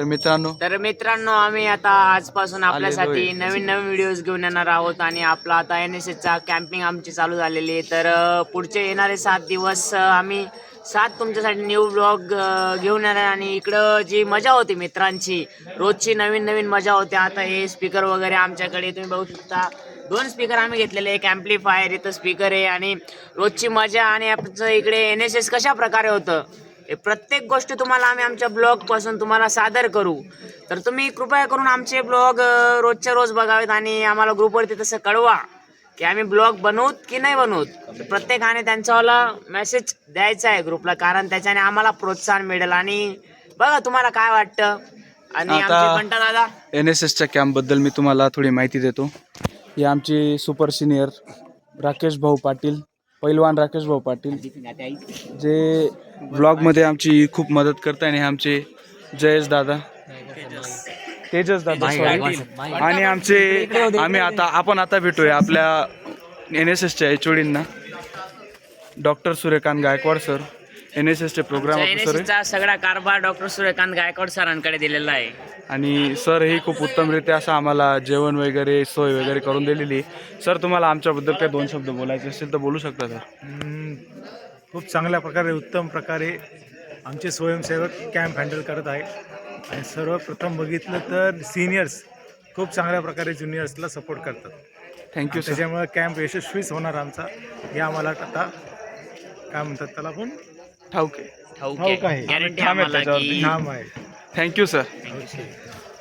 मित्रांनो आम्ही आता आजपासून आपल्यासाठी नवीन व्हिडिओज घेऊन येणार आहोत आणि आपला आता NSS चा कॅम्पिंग आमची चालू झालेली आहे। तर पुढचे येणारे 7 दिवस आम्ही 7 तुमच्यासाठी न्यू ब्लॉग घेऊन येणार आणि इकडं जी मजा होती मित्रांची, रोजची नवीन मजा होते। आता हे स्पीकर वगैरे आमच्याकडे तुम्ही बघू शकता, 2 स्पीकर आम्ही घेतलेले, एक ॲम्प्लिफायर, इथं स्पीकर आहे आणि रोजची मजा आणि आमचं इकडे NSS कशा प्रकारे होतं हे प्रत्येक गोष्ट तुम्हाला आम्ही आमच्या ब्लॉग पासून तुम्हाला सादर करू। तर तुम्ही कृपया करून आमचे ब्लॉग रोजच्या रोज बघावेत आणि आम्हाला ग्रुपवरती तसं कळवा की आम्ही ब्लॉग बनवूत की नाही बनवत। प्रत्येकाने त्यांच्यावाला मेसेज द्यायचा आहे ग्रुपला, कारण त्याच्याने आम्हाला प्रोत्साहन मिळेल। आणि बघा तुम्हाला काय वाटतं। आणि आमचे घंटा दादा NSSच्या कॅम्प बद्दल मी तुम्हाला थोडी माहिती देतो। हे आमचे सुपर सिनियर राकेश भाऊ पाटील, पैलवान राकेश भाऊ पाटील, जे ब्लॉगमध्ये आमची खूप मदत करतात। आणि आमचे जयेश दादा, तेजस दादा आणि आम्ही आता भेटूया आपल्या NSSच्या HODींना, डॉक्टर सूर्यकांत गायकवाड सर, NSSचे प्रोग्राम NSSचा सगळा कारभार डॉक्टर सूर्यकांत गायकवाड सरांकडे दिलेला आहे। आणि सर ही खूप उत्तमरित्या असं आम्हाला जेवण वगैरे सोय वगैरे करून दिलेली। सर तुम्हाला आमच्याबद्दल काही 2 शब्द बोलायचे असेल तर बोलू शकता सर। खूप चांगल्या प्रकारे, उत्तम प्रकारे आमचे स्वयंसेवक कॅम्प हँडल करत आहे। आणि सर्वप्रथम बघितलं तर सिनियर्स खूप चांगल्या प्रकारे ज्युनियर्सला सपोर्ट करतात। Thank you sir. त्याच्यामुळे कॅम्प यशस्वीच होणार आमचा, हे आम्हाला आता काय म्हणतात त्याला पण ठाऊक आहे। गॅरंटी ठाम आहे आम्हाला त्याच्यावरती। की नाम आहे। Thank you sir.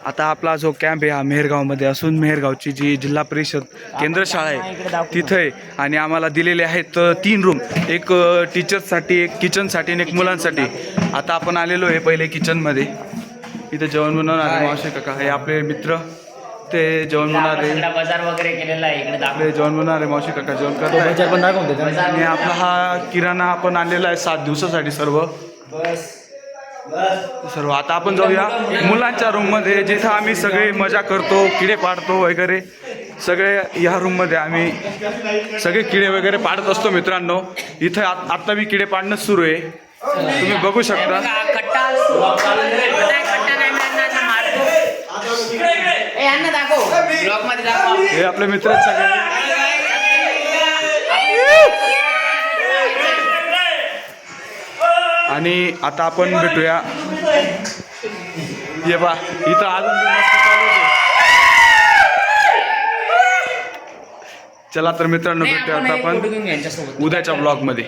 आता आपला जो कॅम्प आहे हा मेहरगावमध्ये असून, मेहरगावची जी जिल्हा परिषद केंद्र शाळा आहे तिथं आहे। आणि आम्हाला दिलेले आहेत 3 रूम, एक टीचर्ससाठी, एक किचनसाठी आणि एक मुलांसाठी। आता आपण आलेलो आहे पहिले किचनमध्ये। इथे जेवण बनवणारे मावशी काका हे आपले मित्र, ते जेवण बनवणारे, बाजार वगैरे केलेला आहे इकडे आपले जेवण बनवणारे मावशी काका जेवण करतात। आणि आपला हा किराणा आपण आणलेला आहे 7 दिवसासाठी सर्व। आता आपण जाऊया मुलांच्या रूममध्ये, जिथं आम्ही सगळे मजा करतो, किडे पाडतो वगैरे। सगळे ह्या रूममध्ये आम्ही सगळे किडे वगैरे पाडत असतो मित्रांनो। इथं आत्ता मी किडे पाडणं सुरू आहे, तुम्ही बघू शकता। हे आपले मित्र आहेत सगळे। आणि आता आपण भेटूया, ये बा इथं अजून मस्त चालू आहे। चला तर मित्रांनो, भेटूया आता आपण उद्याच्या ब्लॉगमध्ये।